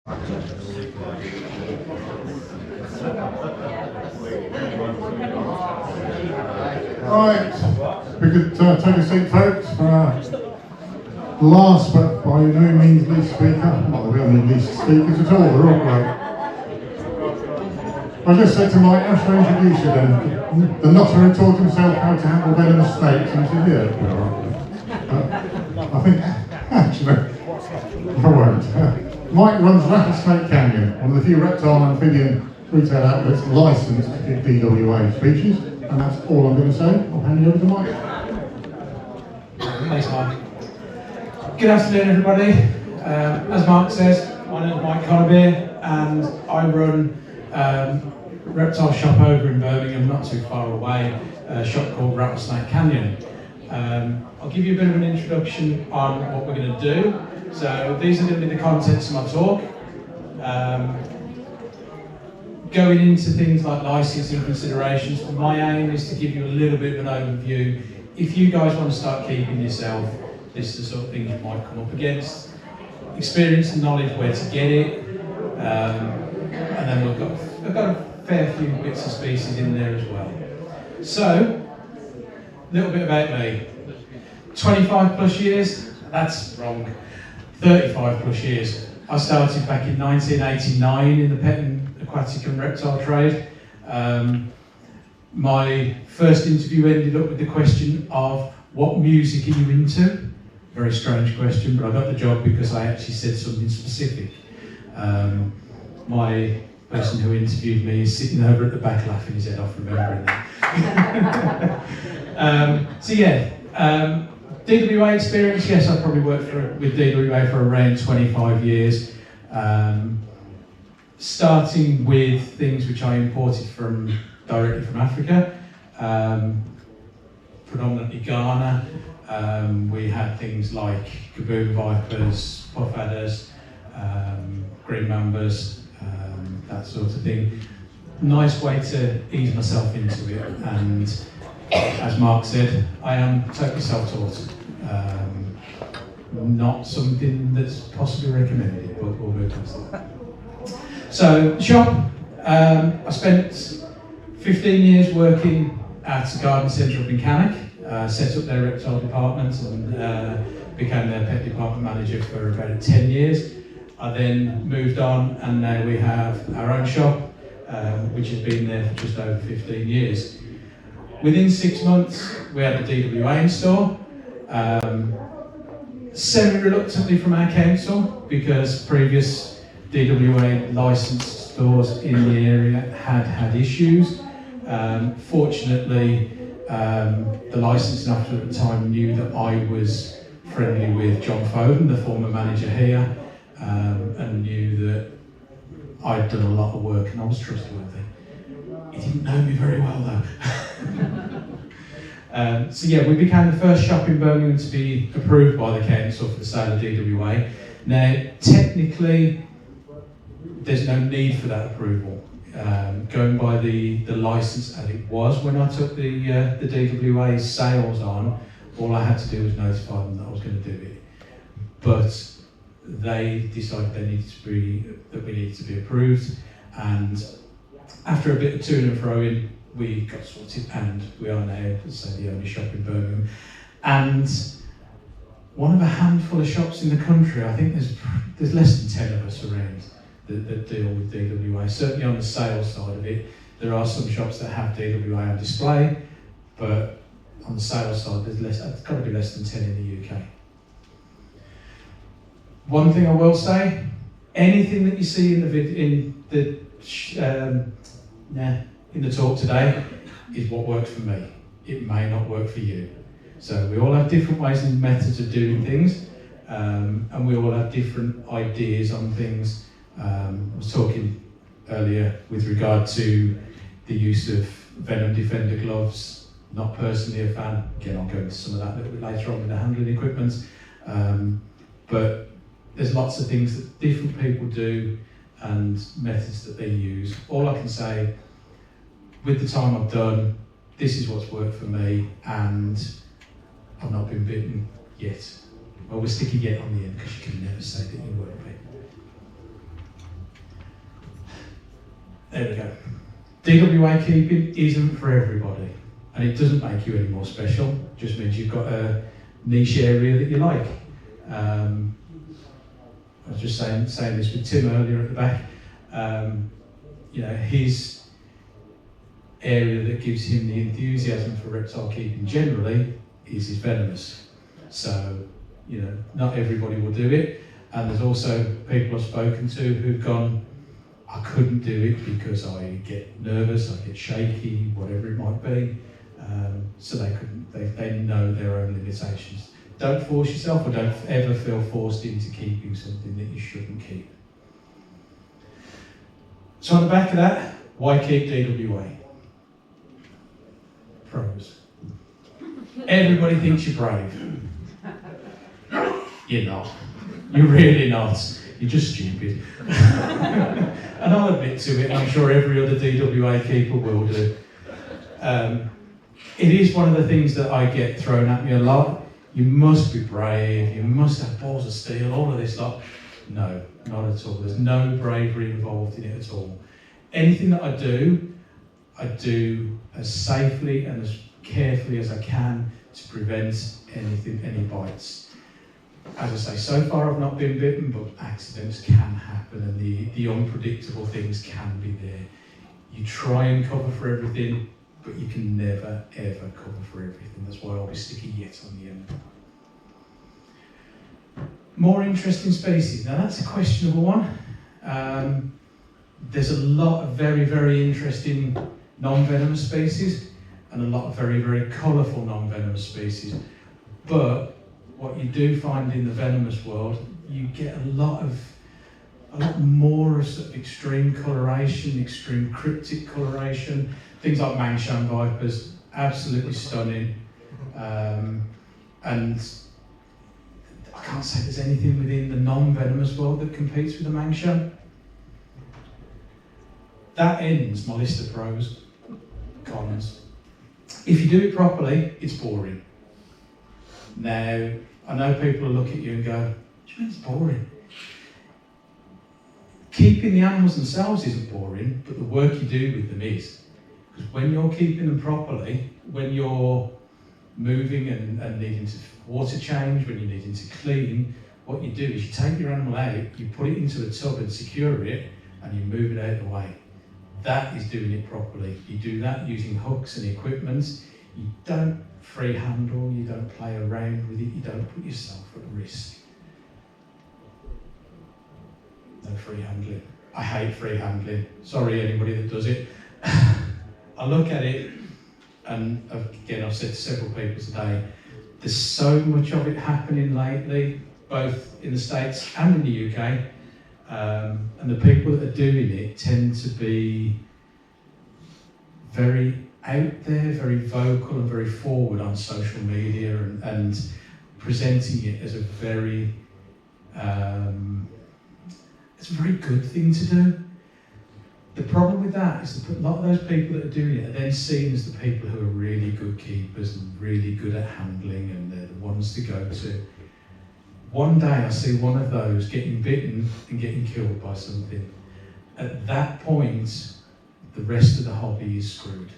Right, we could take a seat, folks, for our last but by no means least speaker. Not that we have any least speakers at all, they're all great. I just said to Mike, how should I introduce you then? The nutter who taught himself how to handle venomous snakes, and he said, yeah, I think, actually, I won't. Mike runs Rattlesnake Canyon, one of the few reptile and amphibian retail outlets licensed to give DWA species, and that's all I'm going to say. I'll hand you over to Mike. Thanks, Mark. Good afternoon, everybody. As Mark says, my name is Mike Connerbeer, and I run a reptile shop over in Birmingham, not too far away, a shop called Rattlesnake Canyon. I'll give you a bit of an introduction on what we're going to do. So these are going to be the contents of my talk. Going into things like licensing considerations, my aim is to give you a little bit of an overview. If you guys want to start keeping yourself, this is the sort of things you might come up against. Experience and knowledge where to get it. And then I've got a fair few bits of species in there as well. So, a little bit about me. 25 plus years, that's wrong. 35 plus years. I started back in 1989 in the pet and aquatic and reptile trade. My first interview ended up with the question of, what music are you into? Very strange question, but I got the job because I actually said something specific. My person who interviewed me is sitting over at the back laughing his head off remembering that. DWA experience, yes, I probably worked with DWA for around 25 years. Starting with things which I imported directly from Africa, predominantly Ghana. We had things like kaboom vipers, puff adders, green mambas, that sort of thing. Nice way to ease myself into it, and as Mark said, I am totally self-taught. Not something that's possibly recommended, but we'll move past that. So, shop, I spent 15 years working at a garden centre up in Cannock, set up their reptile department and became their pet department manager for about 10 years. I then moved on, and now we have our own shop, which has been there for just over 15 years. Within 6 months, we had the DWA in store, semi-reluctantly from our council, because previous DWA licensed stores in the area had issues. Fortunately, the licensing officer at the time knew that I was friendly with John Foden, the former manager here, and knew that I'd done a lot of work and I was trustworthy. He didn't know me very well though. We became the first shop in Birmingham to be approved by the council for the sale of DWA. Now, technically, there's no need for that approval. Going by the licence as it was when I took the DWA sales on, all I had to do was notify them that I was going to do it. But they decided we needed to be approved, and after a bit of to and fro-in, we got sorted, and we are now, as I say, the only shop in Birmingham. And one of a handful of shops in the country. I think there's less than 10 of us around that deal with DWA. Certainly on the sales side of it, there are some shops that have DWA on display, but on the sales side, it's got to be less than 10 in the UK. One thing I will say: anything that you see in the talk today is what works for me. It may not work for you. So we all have different ways and methods of doing things, and we all have different ideas on things. I was talking earlier with regard to the use of Venom Defender gloves. Not personally a fan. Again, I'll go into some of that a little bit later on with the handling equipment. But there's lots of things that different people do and methods that they use. All I can say, with the time I've done, this is what's worked for me, and I've not been bitten yet. Well, we'll stick a yet on the end because you can never say that you won't be. There we go. DWA keeping isn't for everybody, and it doesn't make you any more special. It just means you've got a niche area that you like. I was just saying this with Tim earlier at the back. His area that gives him the enthusiasm for reptile keeping generally is his venomous. So, not everybody will do it. And there's also people I've spoken to who've gone, I couldn't do it because I get nervous, I get shaky, whatever it might be. So they couldn't. They know their own limitations. Don't force yourself, or don't ever feel forced into keeping something that you shouldn't keep. So on the back of that, why keep DWA? Pros. Everybody thinks you're brave. You're not. You're really not. You're just stupid. And I'll admit to it, and I'm sure every other DWA keeper will do. It is one of the things that I get thrown at me a lot. You must be brave, you must have balls of steel, all of this lot. No, not at all. There's no bravery involved in it at all. Anything that I do as safely and as carefully as I can to prevent any bites. As I say, so far I've not been bitten, but accidents can happen, and the unpredictable things can be there. You try and cover for everything, but you can never, ever cover for everything. That's why I always stick a yet on the end. More interesting species. Now that's a questionable one. There's a lot of very, very interesting non-venomous species and a lot of very, very colourful non-venomous species. But what you do find in the venomous world, you get a lot more of sort of extreme coloration, extreme cryptic coloration. Things like Mangshan vipers, absolutely stunning. And I can't say there's anything within the non-venomous world that competes with the Mangshan. That ends my list of pros. Cons. If you do it properly, it's boring. Now, I know people will look at you and go, what do you mean it's boring? Keeping the animals themselves isn't boring, but the work you do with them is. Because when you're keeping them properly, when you're moving and needing to water change, when you're needing to clean, what you do is you take your animal out, you put it into a tub and secure it, and you move it out of the way. That is doing it properly. You do that using hooks and equipment. You don't free handle, you don't play around with it, you don't put yourself at risk. No free handling. I hate free handling. Sorry anybody that does it. I look at it, and again I've said to several people today, there's so much of it happening lately, both in the States and in the UK, and the people that are doing it tend to be very out there, very vocal and very forward on social media, and presenting it as a very good thing to do. The problem with that is that a lot of those people that are doing it are then seen as the people who are really good keepers and really good at handling, and they're the ones to go to. One day I see one of those getting bitten and getting killed by something. At that point, the rest of the hobby is screwed.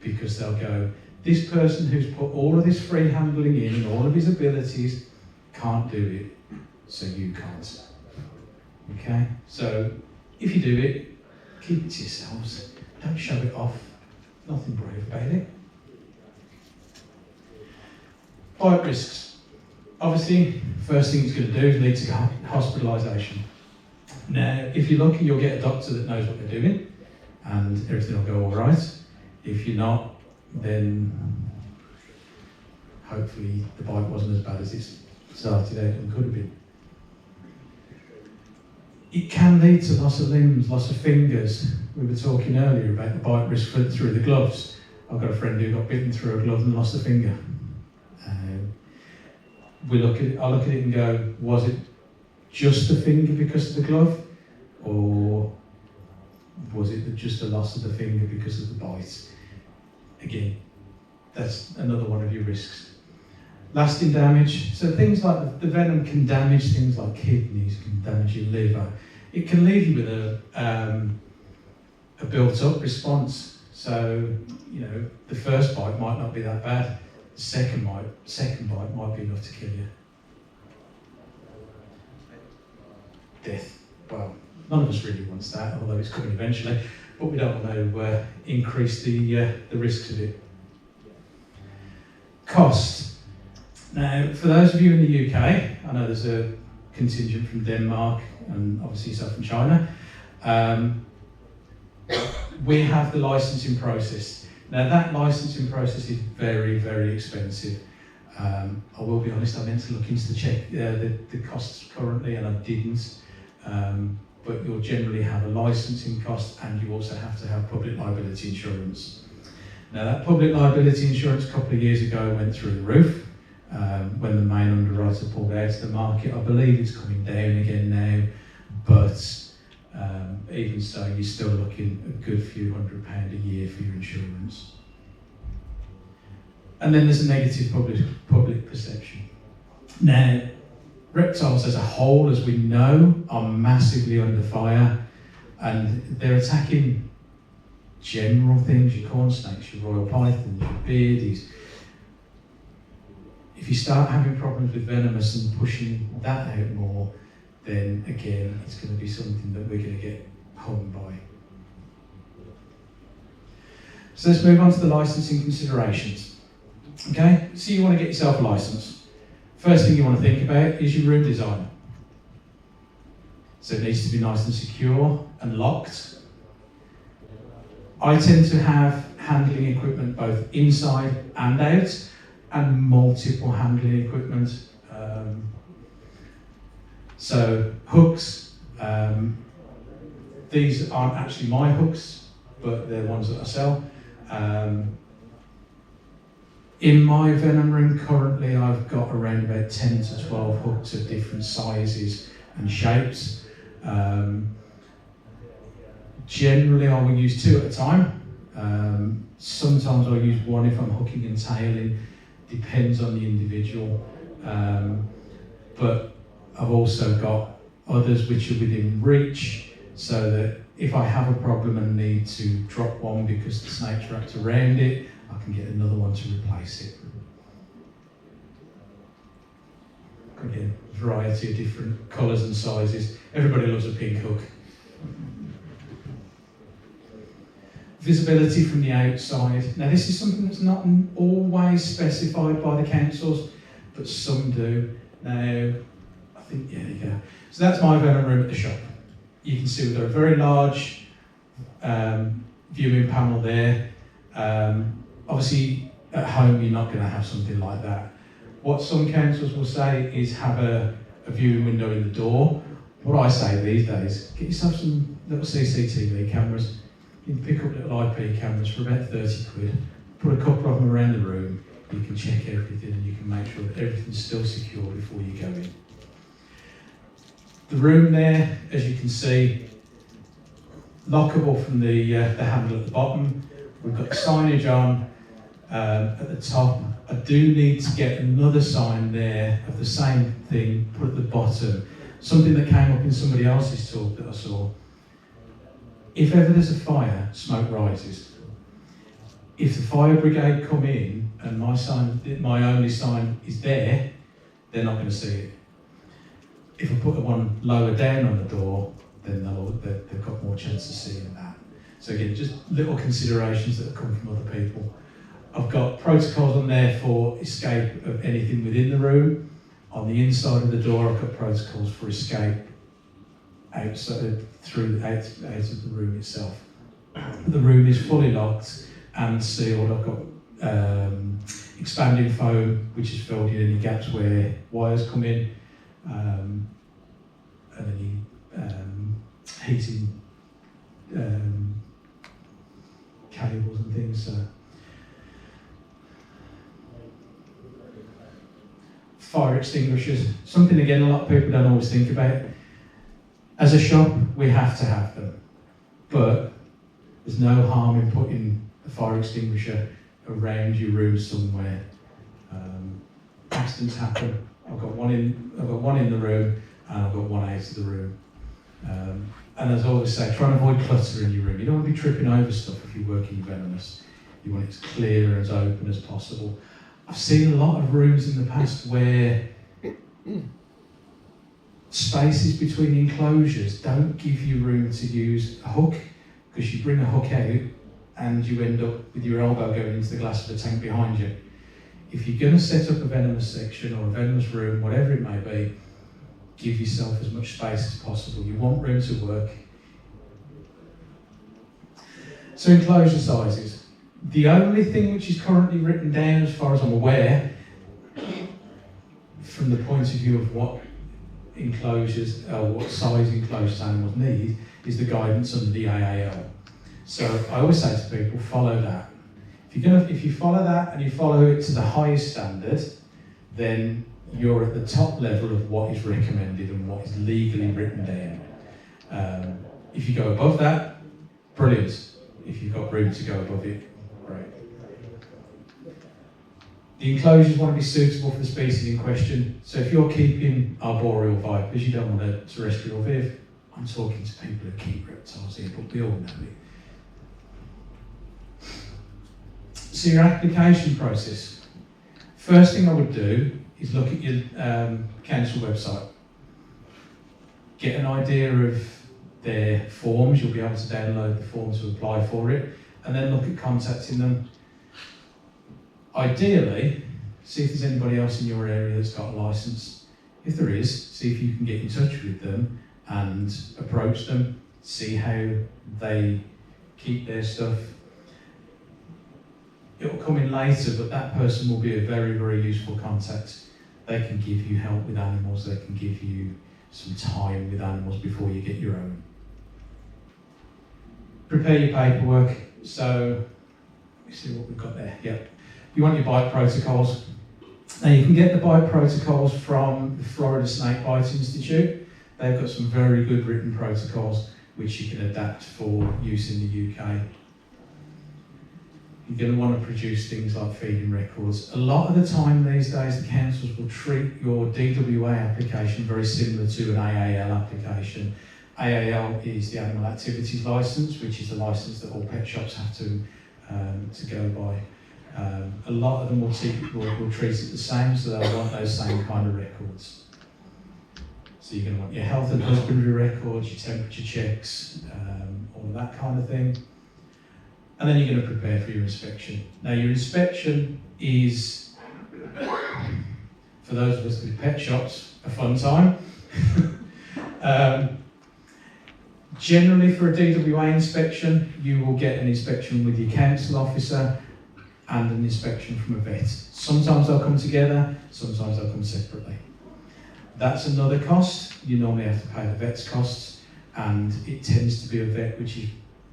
Because they'll go, this person who's put all of this free handling in and all of his abilities can't do it, so you can't. Okay? So if you do it, keep it to yourselves. Don't show it off. Nothing brave about it. Bite risks. Obviously, first thing it's going to do is lead to hospitalisation. Now, if you're lucky, you'll get a doctor that knows what they're doing, and everything will go all right. If you're not, then hopefully the bite wasn't as bad as it started out and could have been. It can lead to loss of limbs, loss of fingers. We were talking earlier about the bite risk through the gloves. I've got a friend who got bitten through a glove and lost a finger. I look at it and go, was it just the finger because of the glove, or was it just a loss of the finger because of the bite? Again, that's another one of your risks. Lasting damage. So things like the venom can damage things like kidneys, can damage your liver. It can leave you with a built-up response. So, you know, the first bite might not be that bad. The second bite might be enough to kill you. Death. Well, none of us really wants that, although it's coming eventually. But we don't want to increase the risks of it. Cost. Now, for those of you in the UK, I know there's a contingent from Denmark and obviously some from China. We have the licensing process. Now, that licensing process is very, very expensive. I will be honest, I meant to look into the costs currently, and I didn't. But you'll generally have a licensing cost, and you also have to have public liability insurance. Now, that public liability insurance a couple of years ago went through the roof when the main underwriter pulled out of the market. I believe it's coming down again now, but even so, you're still looking a good few £100 a year for your insurance. And then there's a negative public perception. Now, reptiles as a whole, as we know, are massively under fire, and they're attacking general things, your corn snakes, your royal pythons, your beardies. If you start having problems with venomous and pushing that out more, then again, it's going to be something that we're going to get hung by. So let's move on to the licensing considerations. Okay, so you want to get yourself a license. First thing you want to think about is your room design. So it needs to be nice and secure and locked. I tend to have handling equipment both inside and out, and multiple handling equipment. So hooks, these aren't actually my hooks, but they're ones that I sell. In my venom room currently, I've got around about 10 to 12 hooks of different sizes and shapes. Generally, I will use 2 at a time. Sometimes I'll use 1 if I'm hooking and tailing, depends on the individual. But I've also got others which are within reach, so that if I have a problem and need to drop one because the snake's wrapped around it, I can get another one to replace it. Again, a variety of different colours and sizes. Everybody loves a pink hook. Visibility from the outside. Now, this is something that's not always specified by the councils, but some do. Now, I think, yeah, there you go. So that's my venom room at the shop. You can see we've got a very large viewing panel there. Obviously, at home, you're not going to have something like that. What some councils will say is have a viewing window in the door. What I say these days, get yourself some little CCTV cameras. You can pick up little IP cameras for about 30 quid. Put a couple of them around the room. You can check everything and you can make sure that everything's still secure before you go in. The room there, as you can see, lockable from the handle at the bottom. We've got signage on at the top. I do need to get another sign there of the same thing put at the bottom. Something that came up in somebody else's talk that I saw. If ever there's a fire, smoke rises. If the fire brigade come in and my only sign is there, they're not going to see it. If I put the one lower down on the door, then they've got more chance of seeing that. So again, just little considerations that have come from other people. I've got protocols on there for escape of anything within the room. On the inside of the door, I've got protocols for escape outside, out of the room itself. The room is fully locked and sealed. I've got expanding foam, which is filled in any gaps where wires come in, and any heating cables and things. So. Fire extinguishers, something again a lot of people don't always think about. As a shop, we have to have them, but there's no harm in putting a fire extinguisher around your room somewhere. Accidents happen. I've got one in the room, and I've got one out of the room. And as I always say, try and avoid clutter in your room. You don't want to be tripping over stuff if you're working venomous. You want it as clear and as open as possible. I've seen a lot of rooms in the past where spaces between enclosures don't give you room to use a hook, because you bring a hook out and you end up with your elbow going into the glass of the tank behind you. If you're going to set up a venomous section or a venomous room, whatever it may be, give yourself as much space as possible. You want room to work. So enclosure sizes. The only thing which is currently written down, as far as I'm aware, from the point of view of what enclosures, what size enclosures animals need, is the guidance under the AAL. So I always say to people, follow that. If you follow that and you follow it to the highest standard, then you're at the top level of what is recommended and what is legally written down. If you go above that, brilliant. If you've got room to go above it, great. The enclosures want to be suitable for the species in question. So if you're keeping arboreal vipers, you don't want a terrestrial viv. I'm talking to people who keep reptiles here, but we all know it. So your application process. First thing I would do is look at your council website. Get an idea of their forms. You'll be able to download the form to apply for it, and then look at contacting them. Ideally, see if there's anybody else in your area that's got a licence. If there is, see if you can get in touch with them and approach them, see how they keep their stuff. It will come in later, but that person will be a very, very useful contact. They can give you help with animals, they can give you some time with animals before you get your own. Prepare your paperwork. So, let me see what we've got there. Yep. You want your bite protocols. Now you can get the bite protocols from the Florida Snake Bite Institute. They've got some very good written protocols which you can adapt for use in the UK. You're going to want to produce things like feeding records. A lot of the time these days the councils will treat your DWA application very similar to an AAL application. AAL is the Animal Activities Licence, which is the licence that all pet shops have to go by. A lot of them will treat it the same, so they'll want those same kind of records. So you're going to want your health and husbandry records, your temperature checks, all of that kind of thing. And then you're going to prepare for your inspection. Now your inspection is, for those of us with pet shops, a fun time. Generally for a DWA inspection, you will get an inspection with your council officer and an inspection from a vet. Sometimes they'll come together, sometimes they'll come separately. That's another cost. You normally have to pay the vet's costs, and it tends to be a vet which is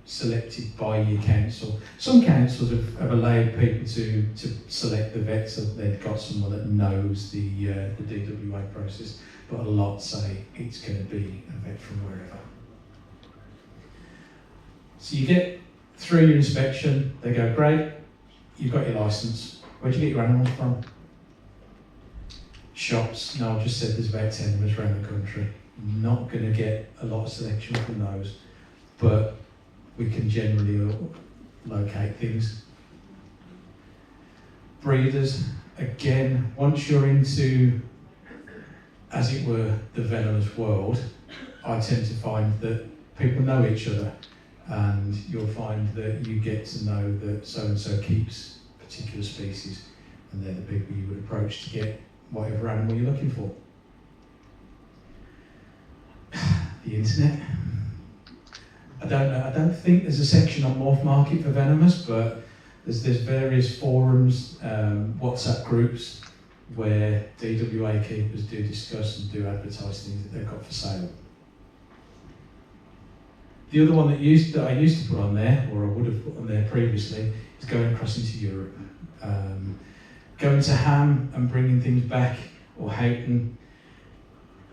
selected by your council. Some councils have allowed people to select the vet, so they've got someone that knows the DWA process, but a lot say it's going to be a vet from wherever. So you get through your inspection, they go, great, you've got your licence. Where'd you get your animals from? Shops. No, I've just said there's about 10 of us around the country. Not going to get a lot of selection from those, but we can generally locate things. Breeders, again, once you're into, as it were, the venomous world, I tend to find that people know each other, and you'll find that you get to know that so-and-so keeps particular species, and they're the people you would approach to get whatever animal you're looking for. The internet. I don't think there's a section on Morph Market for venomous, but there's various forums, WhatsApp groups where DWA keepers do discuss and do advertise things that they've got for sale. The other one that I used to put on there, or I would have put on there previously, is going across into Europe. Going to Ham and bringing things back, or Houghton,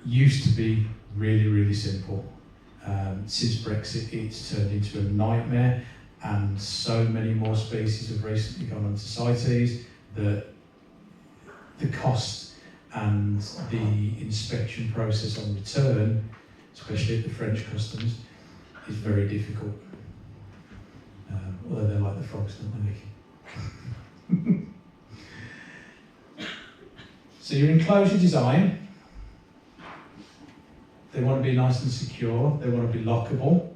used to be really, really simple. Since Brexit, it's turned into a nightmare, and so many more species have recently gone onto CITES that the cost and the inspection process on return especially at the French customs, is very difficult. Although they like the frogs, don't they? So your enclosure design, they want to be nice and secure, they want to be lockable,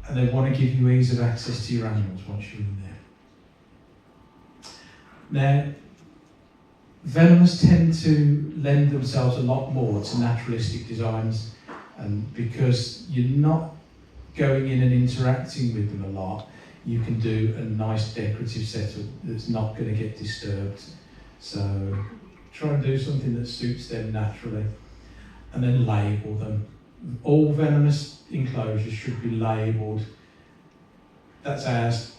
and they want to give you ease of access to your animals once you're in there. Now, venomous tend to lend themselves a lot more to naturalistic designs, and because you're not going in and interacting with them a lot, you can do a nice decorative setup that's not going to get disturbed. So try and do something that suits them naturally, and then label them. All venomous enclosures should be labelled. That's ours.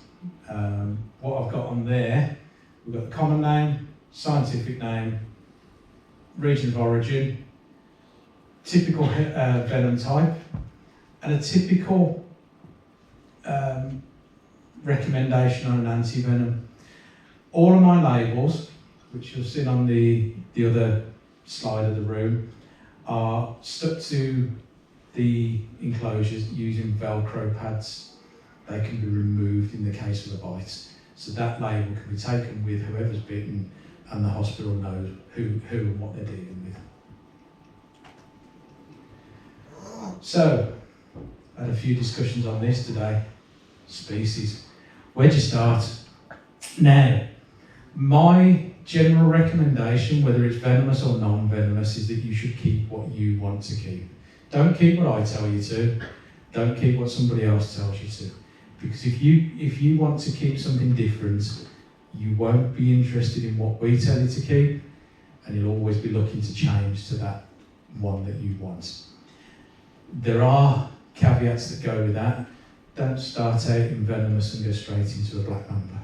What I've got on there, we've got the common name, scientific name, region of origin, typical venom type, and a typical recommendation on an anti-venom. All of my labels, which you'll see on the other slide of the room, are stuck to the enclosures using Velcro pads. They can be removed in the case of a bite. So that label can be taken with whoever's bitten, and the hospital knows who and what they're dealing with. So, I had a few discussions on this today. Species. Where'd you start? Now, my general recommendation, whether it's venomous or non-venomous, is that you should keep what you want to keep. Don't keep what I tell you to. Don't keep what somebody else tells you to. Because if you want to keep something different, you won't be interested in what we tell you to keep, and you'll always be looking to change to that one that you want. There are caveats that go with that. Don't start out in venomous and go straight into a black mamba.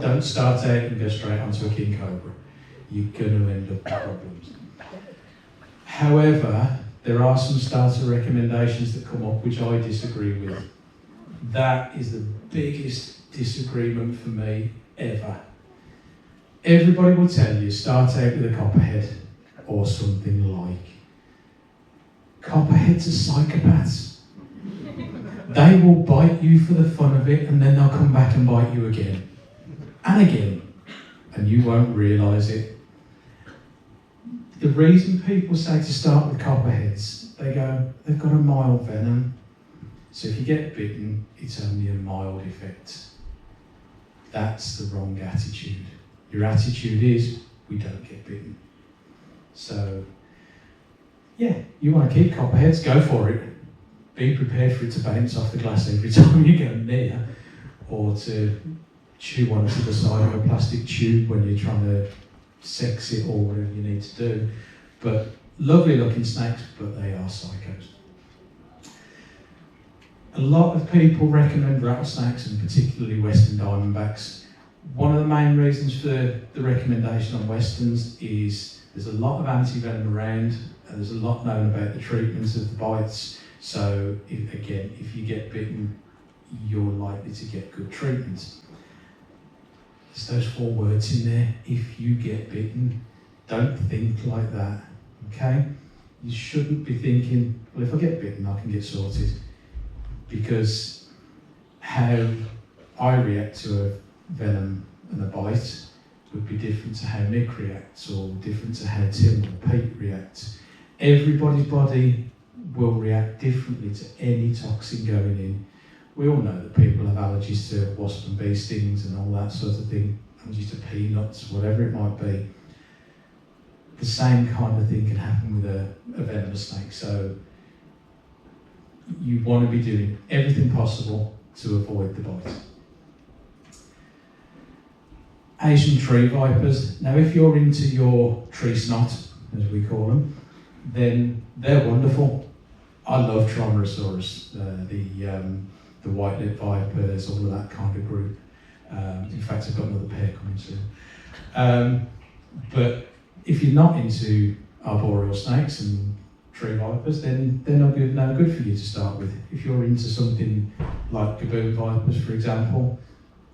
Don't start out and go straight onto a king cobra. You're going to end up with problems. However, there are some starter recommendations that come up which I disagree with. That is the biggest disagreement for me ever. Everybody will tell you start out with a copperhead or something like. Copperheads are psychopaths. They will bite you for the fun of it, and then they'll come back and bite you again and again, and you won't realise it. The reason people say to start with copperheads, they go, they've got a mild venom, so if you get bitten, it's only a mild effect. That's the wrong attitude. Your attitude is, we don't get bitten. So, yeah, you want to keep copperheads, go for it. Be prepared for it to bounce off the glass every time you go near, or to chew onto the side of a plastic tube when you're trying to sex it or whatever you need to do. But lovely looking snakes, but they are psychos. A lot of people recommend rattlesnakes, and particularly western diamondbacks. One of the main reasons for the recommendation on westerns is there's a lot of anti-venom around, and there's a lot known about the treatments of the bites. So, if you get bitten, you're likely to get good treatment. There's those 4 words in there. If you get bitten, don't think like that, okay? You shouldn't be thinking, well, if I get bitten, I can get sorted. Because how I react to a venom and a bite would be different to how Nick reacts, or different to how Tim or Pete reacts. Everybody's body will react differently to any toxin going in. We all know that people have allergies to wasp and bee stings and all that sort of thing, allergies to peanuts, whatever it might be. The same kind of thing can happen with a venomous snake. So you want to be doing everything possible to avoid the bite. Asian tree vipers. Now, if you're into your tree snot, as we call them, then they're wonderful. I love Trimerosaurus, the white-lipped vipers, all of that kind of group. In fact, I've got another pair coming soon. But if you're not into arboreal snakes and tree vipers, then they're no good for you to start with. If you're into something like gaboon vipers, for example,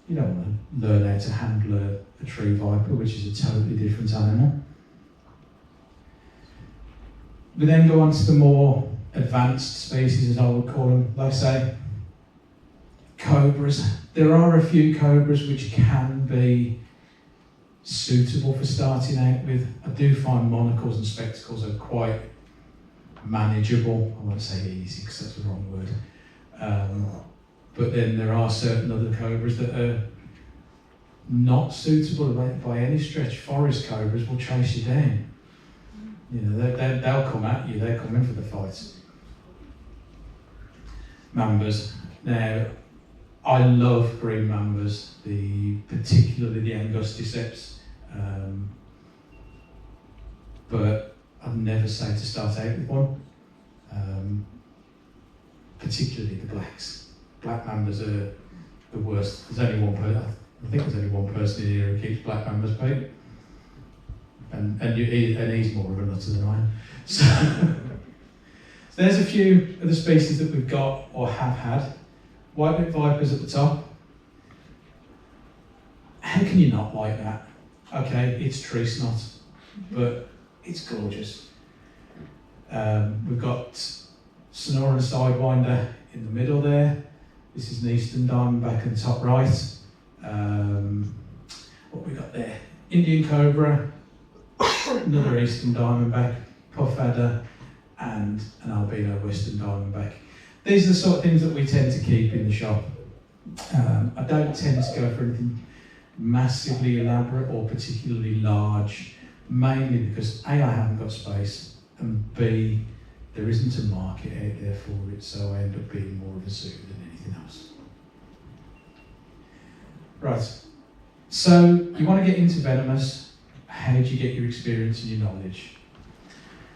you don't want to learn how to handle a tree viper, which is a totally different animal. We then go on to the more advanced species, as I would call them, like I say, cobras. There are a few cobras which can be suitable for starting out with. I do find monocles and spectacles are quite manageable. I won't say easy because that's the wrong word. But then there are certain other cobras that are not suitable by any stretch. Forest cobras will chase you down. You know, they'll come at you, they're coming for the fights. Mambas. Now, I love green mambas, particularly the angusticeps. But I'd never say to start out with one. Particularly the blacks. Black mambas are the worst. There's only one person. I think there's only one person in here who keeps black mambas, Pete. And he's more of a nutter than I am. So there's a few of the species that we've got or have had. White-bit vipers at the top. How can you not like that? Okay, it's tree snot, but it's gorgeous. We've got Sonoran Sidewinder in the middle there. This is an eastern diamondback in the top right. What we got there? Indian cobra, another eastern diamondback, puff adder, and an albino western diamondback. These are the sort of things that we tend to keep in the shop. I don't tend to go for anything massively elaborate or particularly large, mainly because A, I haven't got space, and B, there isn't a market out there for it, so I end up being more of a zoo than anything else. Right, so you want to get into venomous. How do you get your experience and your knowledge?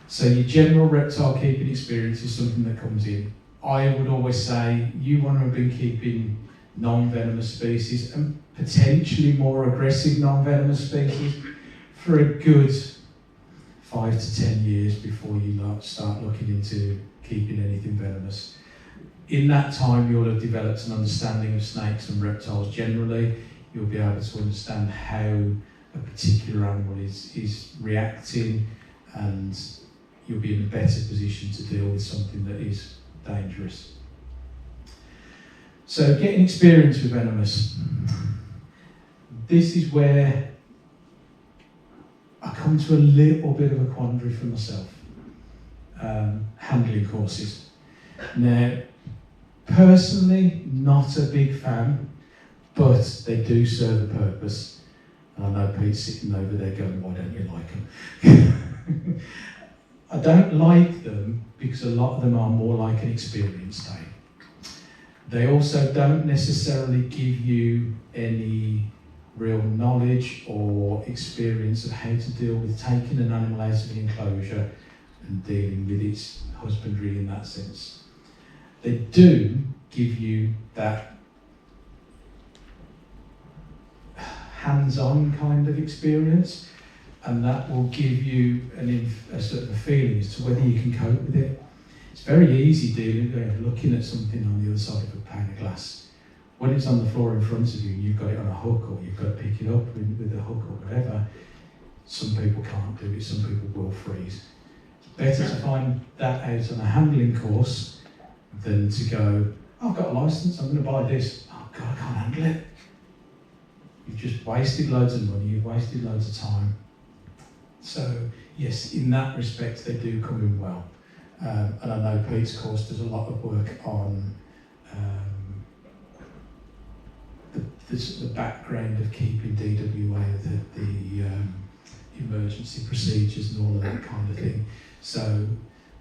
So your general reptile keeping experience is something that comes in. I would always say you want to have been keeping non-venomous species and potentially more aggressive non-venomous species for a good 5 to 10 years before you start looking into keeping anything venomous. In that time, you'll have developed an understanding of snakes and reptiles generally. You'll be able to understand how a particular animal is reacting, and you'll be in a better position to deal with something that is dangerous. So getting experience with venomous. This is where I come to a little bit of a quandary for myself. Handling courses. Now, personally, not a big fan, but they do serve a purpose. And I know Pete's sitting over there going, why don't you like them? I don't like them because a lot of them are more like an experience day. They also don't necessarily give you any real knowledge or experience of how to deal with taking an animal out of an enclosure and dealing with its husbandry in that sense. They do give you that hands-on kind of experience, and that will give you a sort of a feeling as to whether you can cope with it. It's very easy looking at something on the other side of a pane of glass. When it's on the floor in front of you, you've got it on a hook, or you've got to pick it up with a hook or whatever. Some people can't do it, some people will freeze. It's better to find that out on a handling course than to go, oh, I've got a license, I'm going to buy this. Oh God, I can't handle it. You've just wasted loads of money, you've wasted loads of time. So yes, in that respect, they do come in well. And I know Pete's course does a lot of work on the background of keeping DWA, the emergency procedures and all of that kind of thing. So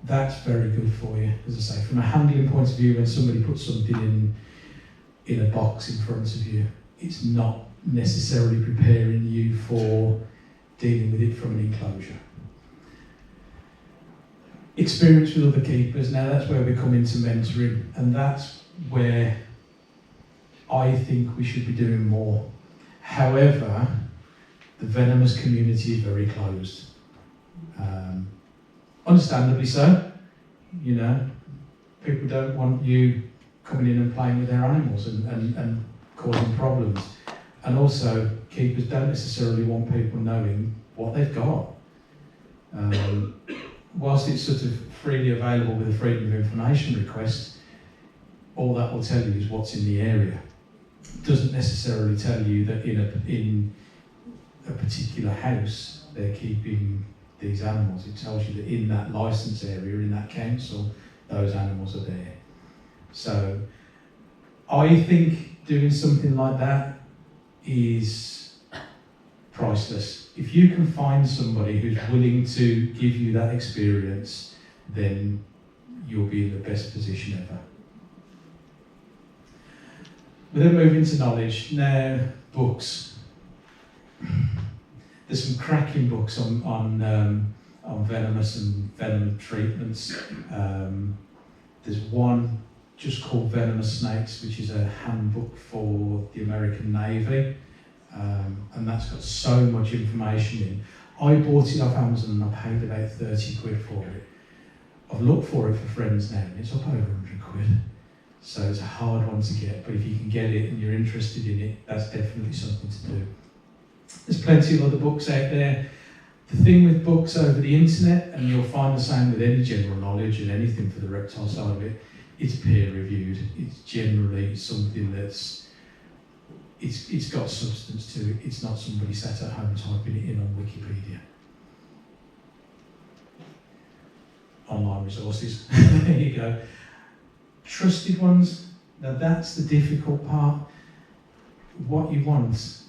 that's very good for you. As I say, from a handling point of view, when somebody puts something in a box in front of you, it's not necessarily preparing you for dealing with it from an enclosure. Experience with other keepers, now that's where we come into mentoring, and that's where I think we should be doing more. However, the venomous community is very closed. Understandably so. You know, people don't want you coming in and playing with their animals and causing problems. And also, keepers don't necessarily want people knowing what they've got. whilst it's sort of freely available with a Freedom of Information request, all that will tell you is what's in the area. It doesn't necessarily tell you that in a particular house they're keeping these animals. It tells you that in that licence area, in that council, those animals are there. So I think doing something like that is priceless. If you can find somebody who's willing to give you that experience, then you'll be in the best position ever. We then move into knowledge. Now, books. There's some cracking books on venomous and venom treatments. There's one just called Venomous Snakes, which is a handbook for the American Navy, and that's got so much information in. I bought it off Amazon and I paid about 30 quid for it. I've looked for it for friends now and it's up over 100 quid. So it's a hard one to get, but if you can get it and you're interested in it, that's definitely something to do. There's plenty of other books out there. The thing with books over the internet, and you'll find the same with any general knowledge and anything for the reptile side of it, it's peer reviewed. It's generally something that's, it's got substance to it. It's not somebody sat at home typing it in on Wikipedia. Online resources, there you go. Trusted ones, now that's the difficult part. What you want,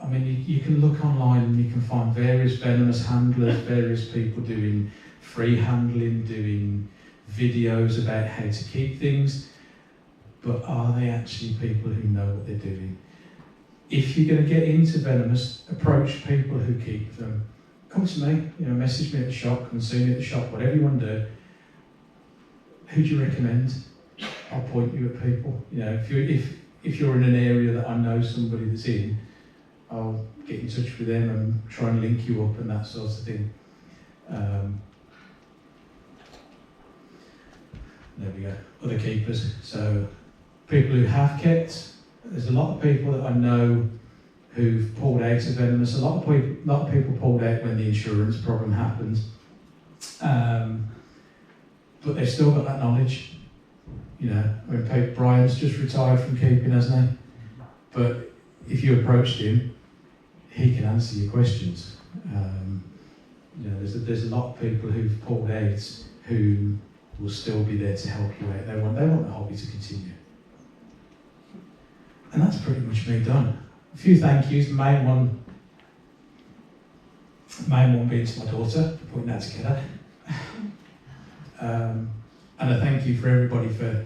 I mean, you can look online and you can find various venomous handlers, various people doing free handling, doing videos about how to keep things, but are they actually people who know what they're doing? If you're going to get into venomous, approach people who keep them. Come to me, message me at the shop, come and see me at the shop, whatever you want to do. Who do you recommend? I'll point you at people. If you're in an area that I know somebody that's in, I'll get in touch with them and try and link you up and that sort of thing. There we go. Other keepers. So people who have kept. There's a lot of people that I know who've pulled out of venomous. A lot of people pulled out when the insurance problem happened. But they've still got that knowledge. Brian's just retired from keeping, hasn't he? But if you approached him, he can answer your questions. There's a lot of people who've pulled out who will still be there to help you out. They want the hobby to continue. And that's pretty much me done. A few thank yous. The main one being to my daughter for putting that together. And a thank you for everybody for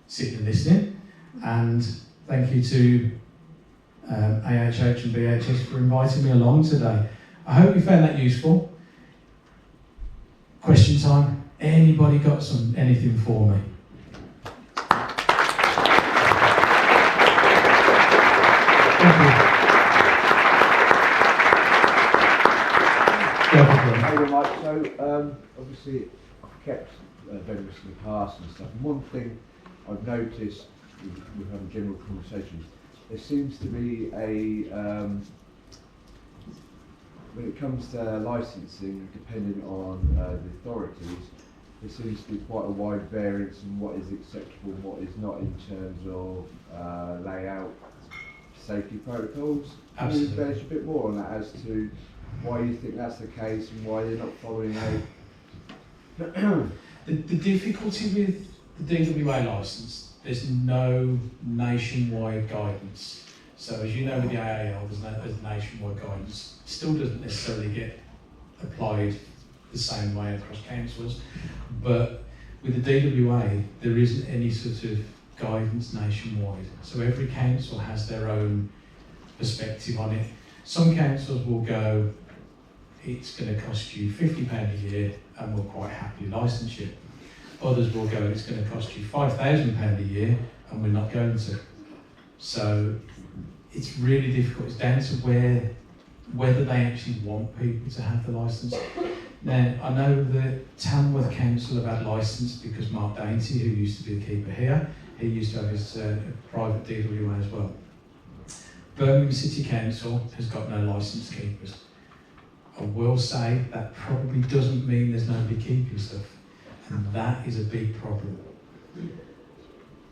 sitting and listening. And thank you to AHH and BHS for inviting me along today. I hope you found that useful. Question time. Anybody got anything for me? Thank you. Hey, Mike. So obviously I've kept venomous in the past and stuff. And one thing I've noticed with having general conversations, there seems to be when it comes to licensing, depending on the authorities, there seems to be quite a wide variance in what is acceptable and what is not in terms of layout, safety protocols. Can you embellish a bit more on that as to why you think that's the case and why they're not following The difficulty with the DWA licence, there's no nationwide guidance. So as you know with the AAL, there's nationwide guidance. It still doesn't necessarily get applied the same way across councils, but with the DWA, there isn't any sort of guidance nationwide. So every council has their own perspective on it. Some councils will go, it's going to cost you £50 a year and we'll quite happily license you. Others will go, it's going to cost you £5,000 a year and we're not going to. So it's really difficult. It's down to whether they actually want people to have the licence. Now, I know that Tamworth Council have had licence because Mark Dainty, who used to be the keeper here, he used to have his private DWA as well. Birmingham City Council has got no licensed keepers. I will say that probably doesn't mean there's nobody keeping stuff, and that is a big problem.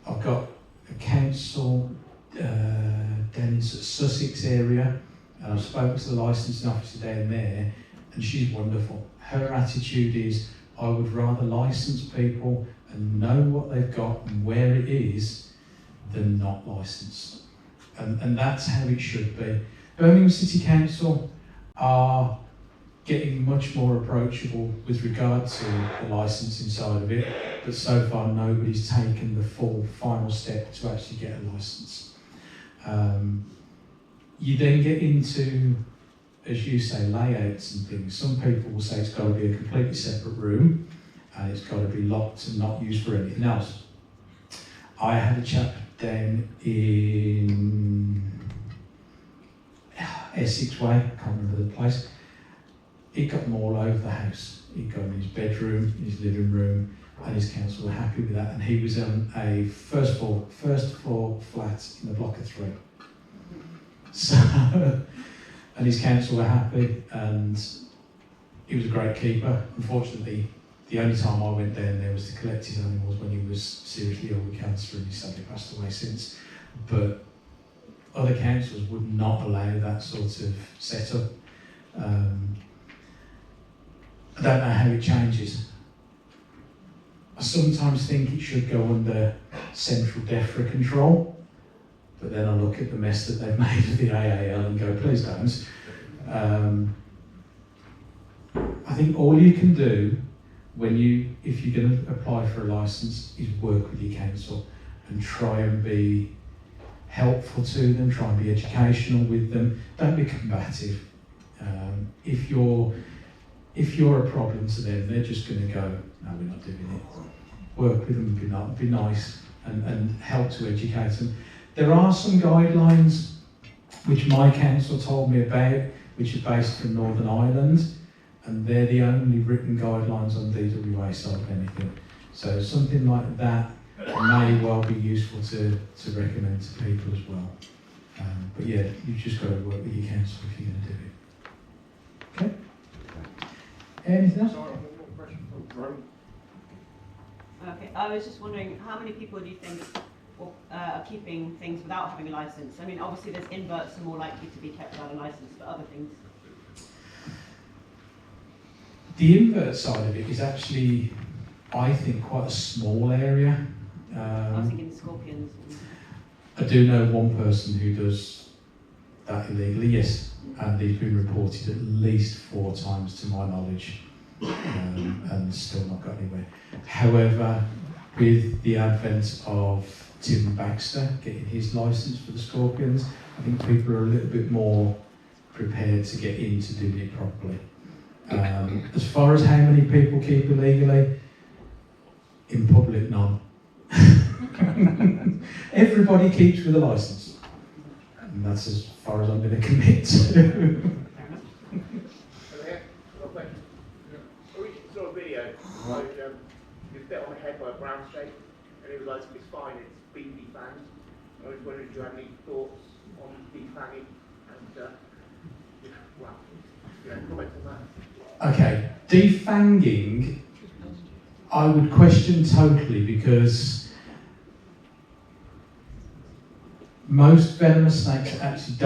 I've got a council down in Sussex area, and I've spoken to the licensing officer down there, and she's wonderful. Her attitude is, I would rather license people and know what they've got and where it is than not license. And that's how it should be. Birmingham City Council are getting much more approachable with regard to the licensing side of it, but so far nobody's taken the full final step to actually get a licence. You then get into, as you say, layouts and things. Some people will say it's got to be a completely separate room and it's got to be locked and not used for anything else. I had a chap down in Essex Way, I can't remember the place. He got them all over the house. He got them in his bedroom, his living room, and his council were happy with that. And he was on a first floor flat in a block of 3. So, and his council were happy, and he was a great keeper. Unfortunately, the only time I went down there was to collect his animals when he was seriously ill with cancer, and he's sadly passed away since. But other councils would not allow that sort of setup. I don't know how it changes. I sometimes think it should go under central DEFRA control, but then I look at the mess that they've made of the AAL and go, please don't. I think all you can do if you're going to apply for a licence is work with your council and try and be helpful to them, try and be educational with them. Don't be combative. If you're a problem to them, they're just going to go, no, we're not doing it. Work with them and be nice and help to educate them. There are some guidelines which my council told me about, which are based in Northern Ireland, and they're the only written guidelines on DWA side of anything. So something like that may well be useful to recommend to people as well. But yeah, you've just got to work with your council if you're going to do it. Okay? Anything else? Sorry, one more question from Rome. Okay, I was just wondering, how many people do you think are keeping things without having a license? I mean, obviously there's inverts are more likely to be kept without a license, but other things. The invert side of it is actually, I think, quite a small area. I was thinking scorpions. I do know one person who does that illegally, yes, and he's been reported at least 4 times to my knowledge, and still not got anywhere. However, with the advent of Tim Baxter getting his licence for the scorpions, I think people are a little bit more prepared to get into doing it properly. As far as how many people keep illegally, in public, none. Everybody keeps with a licence, and that's as far as I'm going to commit to. We saw a video like he was bit on the head by a brown snake, and he was like, it's fine, it's been defanged. I was wondering if you had any thoughts on defanging and comment on that. Okay, defanging, I would question totally, because most venomous snakes actually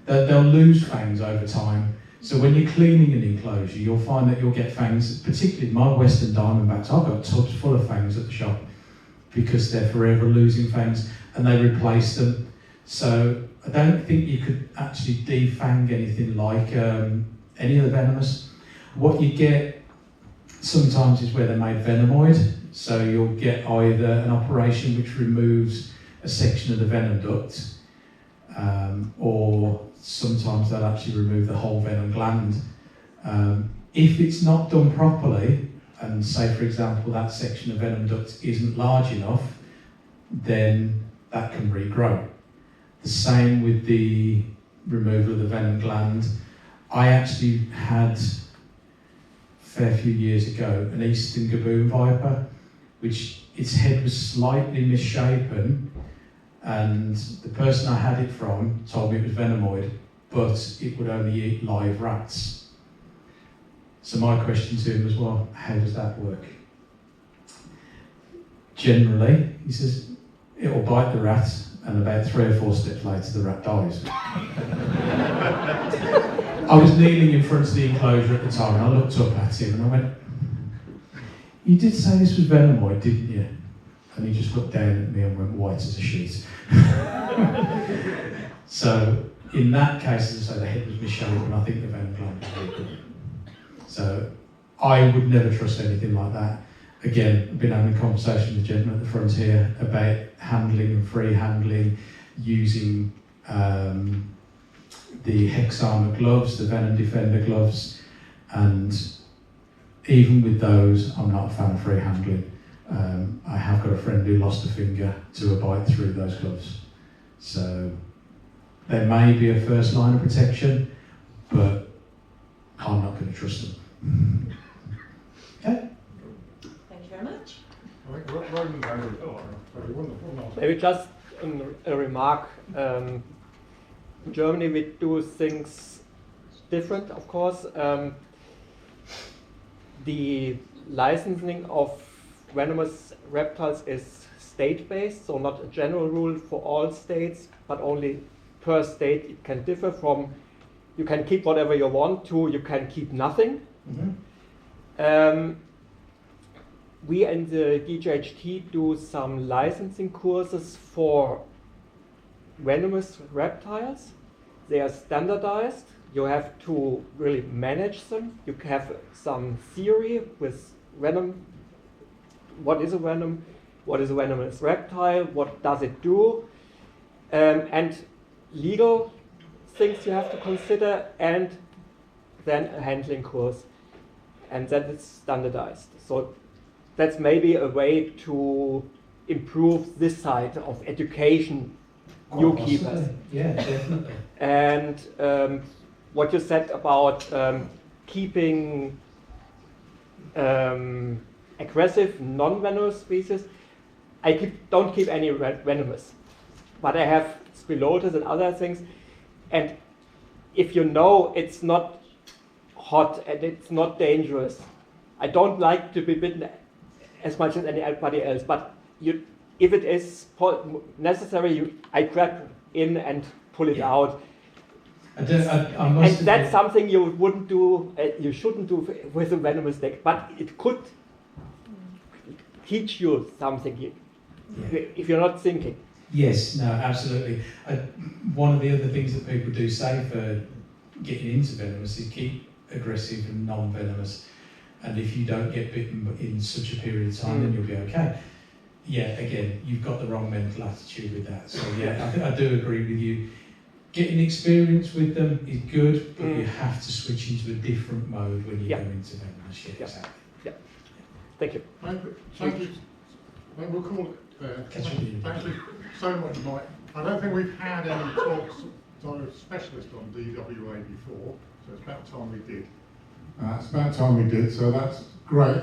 they'll lose fangs over time. So when you're cleaning an enclosure, you'll find that you'll get fangs, particularly my Western Diamondbacks. I've got tubs full of fangs at the shop because they're forever losing fangs and they replace them. So I don't think you could actually defang anything like any of the venomous. What you get sometimes is where they're made venomoid. So you'll get either an operation which removes a section of the venom duct, or sometimes they'll actually remove the whole venom gland. If it's not done properly, and say for example that section of venom duct isn't large enough, then that can regrow. The same with the removal of the venom gland. I actually had, a fair few years ago, an eastern gaboon viper, which its head was slightly misshapen, and the person I had it from told me it was venomoid, but it would only eat live rats. So my question to him was, well, how does that work? Generally, he says, it will bite the rat, and about 3 or 4 steps later, the rat dies. I was kneeling in front of the enclosure at the time, and I looked up at him, and I went, you did say this was venomoid, didn't you? And he just looked down at me and went white as a sheet. So, in that case, as I say, the head was misshaped, and I think the venom gland was very good. So, I would never trust anything like that. Again, I've been having a conversation with the gentleman at the front here about handling and free handling, using the Hex Armour gloves, the Venom Defender gloves, and even with those, I'm not a fan of free handling. I have got a friend who lost a finger to a bite through those gloves. So there may be a first line of protection, but I'm not going to trust them. Okay? Thank you very much. I think Roman very wonderful. Maybe just a remark. In Germany, we do things different, of course. The licensing of venomous reptiles is state-based, so not a general rule for all states, but only per state it can differ from you can keep whatever you want to you can keep nothing. Mm-hmm. We in the DJHT do some licensing courses for venomous reptiles. They are standardized. You have to really manage them. You have some theory with venom. What is a venom? What is a venomous reptile? What does it do? And legal things you have to consider, and then a handling course. And then it's standardized. So that's maybe a way to improve this side of education, new keepers. Yeah, definitely. And what you said about keeping aggressive, non-venomous species, I don't keep any venomous, but I have spilotas and other things. And if you know it's not hot and it's not dangerous, I don't like to be bitten as much as anybody else, but if it is necessary, I grab in and pull it out. I And must that's admit, something you wouldn't do, you shouldn't do with a venomous snake, but it could teach you something if you're not thinking. yes, no, absolutely. One of the other things that people do say for getting into venomous is keep aggressive and non-venomous. And if you don't get bitten in such a period of time, then you'll be okay. Yeah, again, you've got the wrong mental attitude with that. So yeah, I do agree with you. Getting experience with them is good, but you have to switch into a different mode when you go into venomous. Yeah, exactly. Yeah. Thank you. Thank you. We'll call it there. Thank you so much, Mike. I don't think we've had any talks by a specialist on DWA before, so it's about time we did. It's about time we did, so that's great.